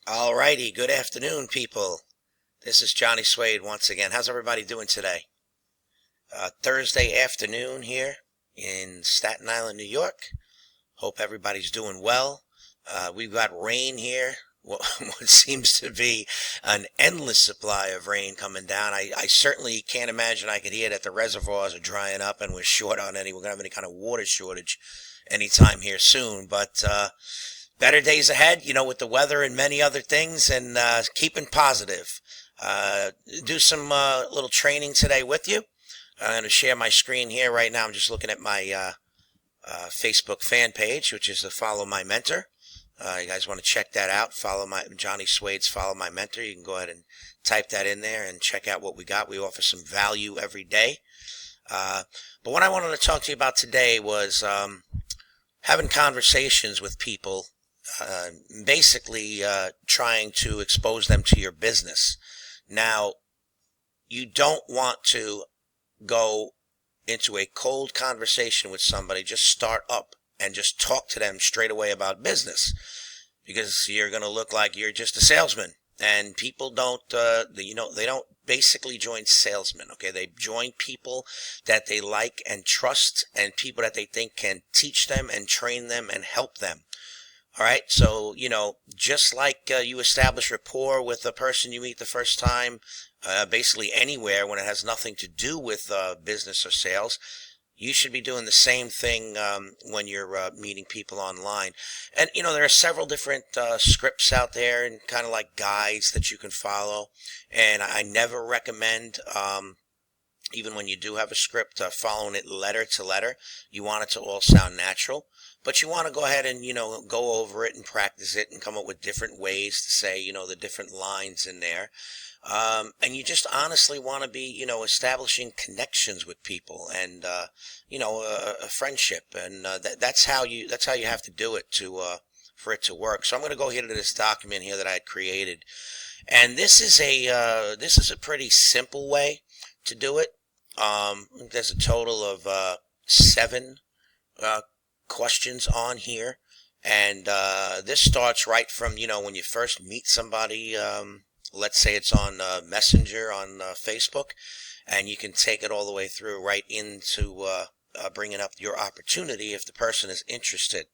All righty, good afternoon, people. This is Johnny Suede once again. How's everybody doing today? Thursday afternoon here in Staten Island, New York. Hope everybody's doing well. We've got rain here. What seems to be an endless supply of rain coming down. I certainly can't imagine I could hear that the reservoirs are drying up and we're going to have any kind of water shortage anytime here soon. But better days ahead, with the weather and many other things, and keeping positive. Uh, do some little training today with you. I'm going to share my screen here right now. I'm just looking at my Facebook fan page, which is the Follow My Mentor. You guys want to check that out? Follow my Johnny Swade's Follow My Mentor. You can go ahead and type that in there and check out what we got. We offer some value every day. Uh, but what I wanted to talk to you about today was having conversations with people, uh, basically trying to expose them to your business. Now, you don't want to go into a cold conversation with somebody, just start up and just talk to them straight away about business, because you're going to look like you're just a salesman. And people don't, they don't basically join salesmen. Okay, they join people that they like and trust, and people that they think can teach them and train them and help them. All right, so just like you establish rapport with the person you meet the first time, basically anywhere when it has nothing to do with business or sales, you should be doing the same thing when you're meeting people online. And there are several different scripts out there and kind of like guides that you can follow. And I never recommend. Even when you do have a script, following it letter to letter. You want it to all sound natural, but you want to go ahead and go over it and practice it and come up with different ways to say the different lines in there. And you just honestly want to be establishing connections with people, and a friendship, and that's how you have to do it to for it to work. So I'm going to go here to this document here that I had created, and this is a pretty simple way to do it. There's a total of 7 uh, questions on here, and this starts right from when you first meet somebody. Let's say it's on Messenger on Facebook, and you can take it all the way through right into bringing up your opportunity if the person is interested.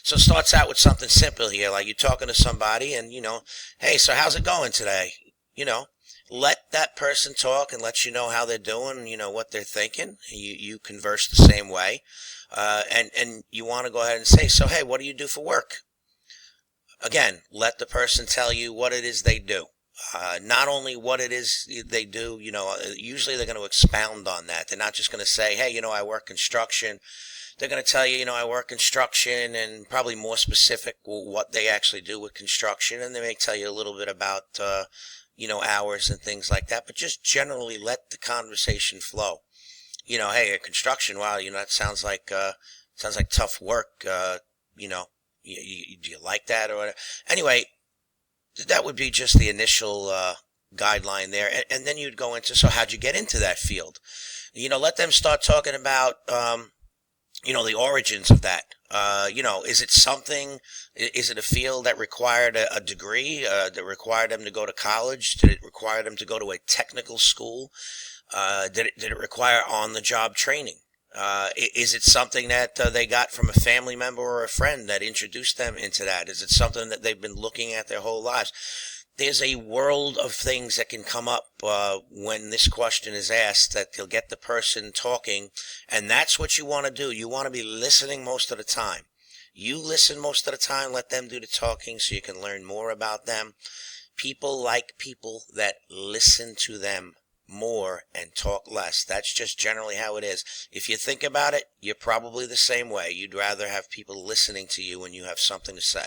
So it starts out with something simple here, like you're talking to somebody, and hey, so how's it going today? You know, let that person talk and let you know how they're doing, what they're thinking. You converse the same way, and you want to go ahead and say, so hey, what do you do for work? Again, let the person tell you what it is they do. Not only what it is they do, usually they're going to expound on that. They're not just going to say, hey, I work construction. They're going to tell you, I work construction, and probably more specific what they actually do with construction. And they may tell you a little bit about, hours and things like that. But just generally let the conversation flow. Hey, construction, wow, that sounds like tough work. Do you like that or whatever? Anyway, that would be just the initial guideline there, and then you'd go into, so how'd you get into that field? Let them start talking about the origins of that. Is it something? Is it a field that required a degree? That required them to go to college? Did it require them to go to a technical school? Did it require on-the-job training? Is it something that they got from a family member or a friend that introduced them into that? Is it something that they've been looking at their whole lives? There's a world of things that can come up when this question is asked that will get the person talking, and that's what you want to do. You want to be listening most of the time. You listen most of the time, let them do the talking so you can learn more about them. People like people that listen to them more and talk less. That's just generally how it is. If you think about it, you're probably the same way. You'd rather have people listening to you when you have something to say.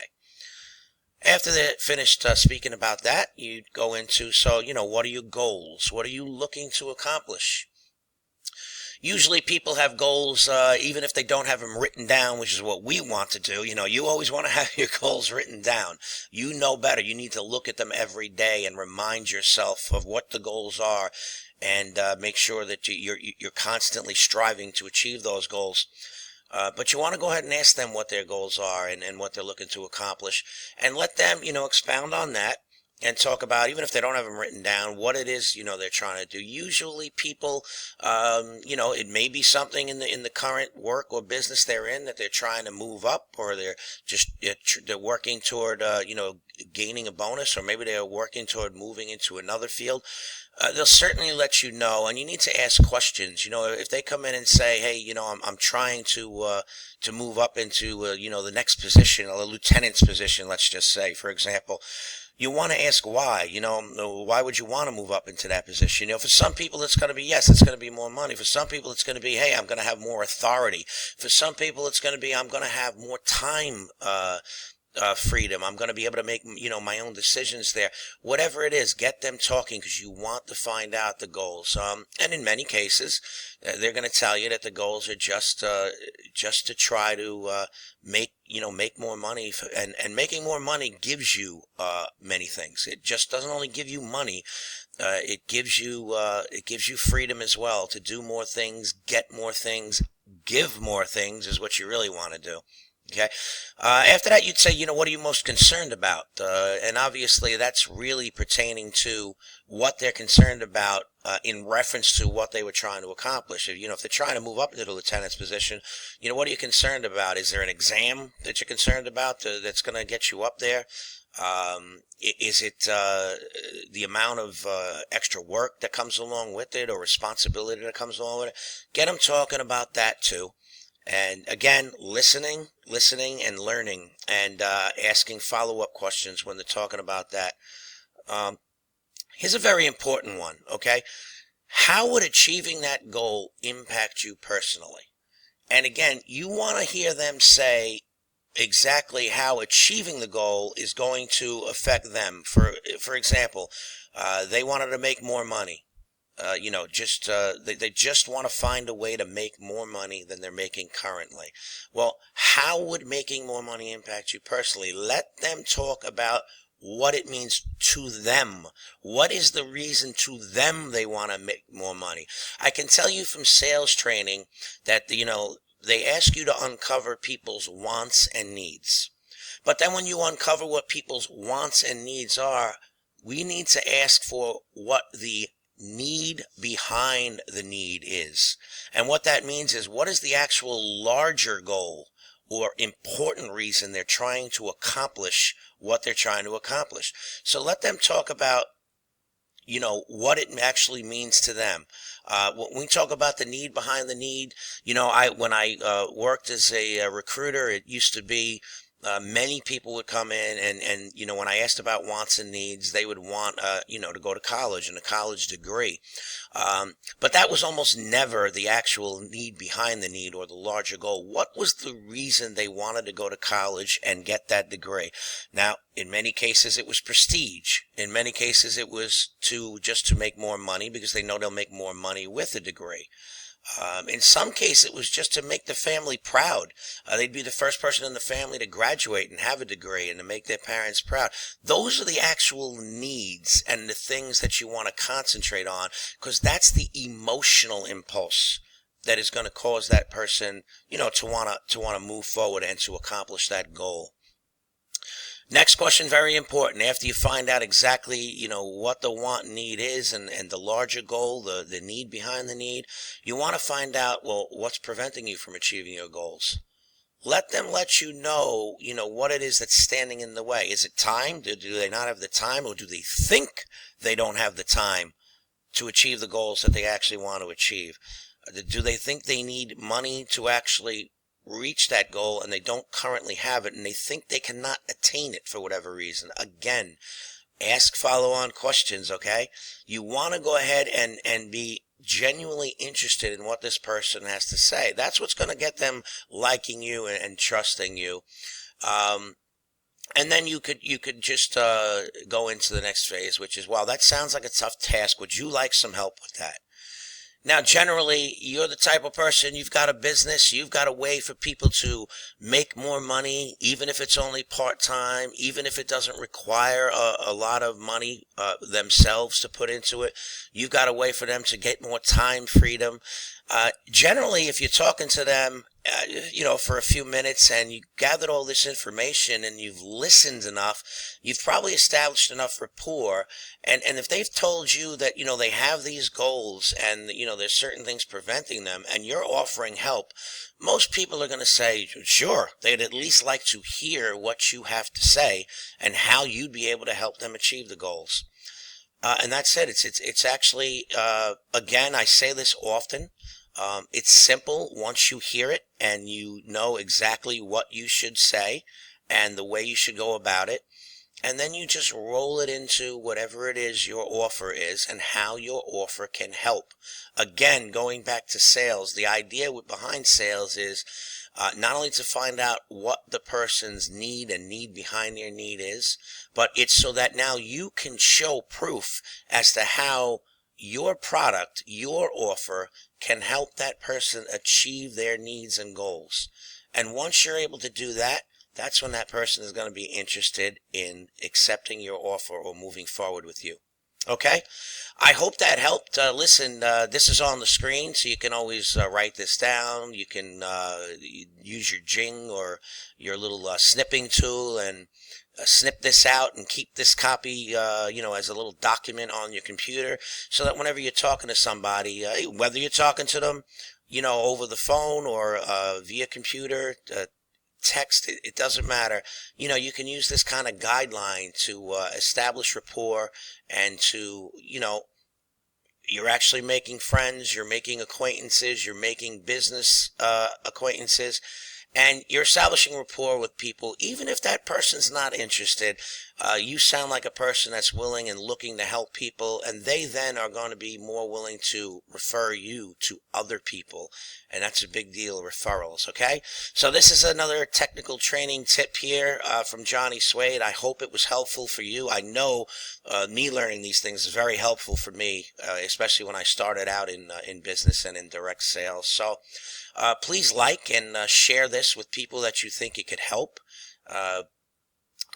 After they finished speaking about that, you'd go into, so, what are your goals? What are you looking to accomplish? Usually people have goals, even if they don't have them written down, which is what we want to do. You always want to have your goals written down. You know better. You need to look at them every day and remind yourself of what the goals are, and make sure that you're constantly striving to achieve those goals. But you want to go ahead and ask them what their goals are and what they're looking to accomplish, and let them, expound on that and talk about, even if they don't have them written down, what it is, they're trying to do. Usually people, it may be something in the current work or business they're in that they're trying to move up, or they're just, they're working toward, gaining a bonus, or maybe they're working toward moving into another field. They'll certainly let you know, and you need to ask questions. If they come in and say, "Hey, I'm trying to move up into the next position, a lieutenant's position," let's just say, for example, you want to ask why. Why would you want to move up into that position? For some people, it's going to be, yes, it's going to be more money. For some people, it's going to be, hey, I'm going to have more authority. For some people, it's going to be, I'm going to have more time. Freedom. I'm going to be able to make, my own decisions there. Whatever it is, get them talking, because you want to find out the goals. And in many cases, they're going to tell you that the goals are just to try to make more money. And making more money gives you many things. It just doesn't only give you money. It gives you freedom as well to do more things, get more things, give more things is what you really want to do. Okay. After that, you'd say, what are you most concerned about? And obviously, that's really pertaining to what they're concerned about in reference to what they were trying to accomplish. If they're trying to move up into the lieutenant's position, what are you concerned about? Is there an exam that you're concerned about that's going to get you up there? Is it the amount of extra work that comes along with it, or responsibility that comes along with it? Get them talking about that too. And again, listening and learning, and asking follow-up questions when they're talking about that. Here's a very important one, okay? How would achieving that goal impact you personally? And again, you want to hear them say exactly how achieving the goal is going to affect them. For example, they wanted to make more money. They just want to find a way to make more money than they're making currently. Well, how would making more money impact you personally? Let them talk about what it means to them. What is the reason to them they want to make more money? I can tell you from sales training that, they ask you to uncover people's wants and needs. But then when you uncover what people's wants and needs are, we need to ask for what the need behind the need is. And what that means is, what is the actual larger goal or important reason they're trying to accomplish what they're trying to accomplish? So let them talk about, what it actually means to them. When we talk about the need behind the need, when I worked as a recruiter, it used to be, many people would come in and when I asked about wants and needs, they would want, to go to college and a college degree. But that was almost never the actual need behind the need or the larger goal. What was the reason they wanted to go to college and get that degree? Now, in many cases, it was prestige. In many cases, it was just to make more money, because they know they'll make more money with a degree. In some cases, it was just to make the family proud. They'd be the first person in the family to graduate and have a degree, and to make their parents proud. Those are the actual needs and the things that you want to concentrate on, because that's the emotional impulse that is going to cause that person, to want to move forward and to accomplish that goal. Next question, very important. After you find out exactly, what the want and need is, and the larger goal, the need behind the need, you want to find out, well, what's preventing you from achieving your goals? Let them let you know, what it is that's standing in the way. Is it time? Do they not have the time, or do they think they don't have the time to achieve the goals that they actually want to achieve? Do they think they need money to actually reach that goal, and they don't currently have it, and they think they cannot attain it for whatever reason? Again, ask follow-on questions, okay? You want to go ahead and be genuinely interested in what this person has to say. That's what's going to get them liking you and trusting you. And then you could just go into the next phase, which is, wow, that sounds like a tough task. Would you like some help with that? Now, generally, you're the type of person, you've got a business, you've got a way for people to make more money, even if it's only part-time, even if it doesn't require a lot of money themselves to put into it. You've got a way for them to get more time freedom. Generally, if you're talking to them for a few minutes and you gathered all this information and you've listened enough, you've probably established enough rapport. And if they've told you that, they have these goals and, there's certain things preventing them and you're offering help, most people are going to say, sure, they'd at least like to hear what you have to say and how you'd be able to help them achieve the goals. And that's it. It's actually, again, I say this often. It's simple once you hear it and you know exactly what you should say and the way you should go about it. And then you just roll it into whatever it is your offer is and how your offer can help. Again, going back to sales, the idea behind sales is not only to find out what the person's need and need behind their need is, but it's so that now you can show proof as to how your product, your offer can help that person achieve their needs and goals. And once you're able to do that, that's when that person is going to be interested in accepting your offer or moving forward with you. Okay? I hope that helped. Listen, this is on the screen, so you can always write this down. You can use your Jing or your little snipping tool and snip this out and keep this copy, as a little document on your computer so that whenever you're talking to somebody, whether you're talking to them, over the phone or via computer, text, it doesn't matter. You can use this kind of guideline to establish rapport and to, you're actually making friends, you're making acquaintances, you're making business acquaintances, and you're establishing rapport with people. Even if that person's not interested, you sound like a person that's willing and looking to help people, and they then are going to be more willing to refer you to other people, and that's a big deal, referrals, okay? So this is another technical training tip here from Johnny Suede. I hope it was helpful for you. I know me learning these things is very helpful for me, especially when I started out in business and in direct sales. So please like and share this with people that you think it could help.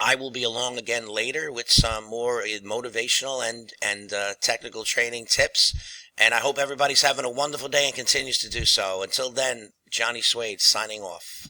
I will be along again later with some more motivational and technical training tips. And I hope everybody's having a wonderful day and continues to do so. Until then, Johnny Suede signing off.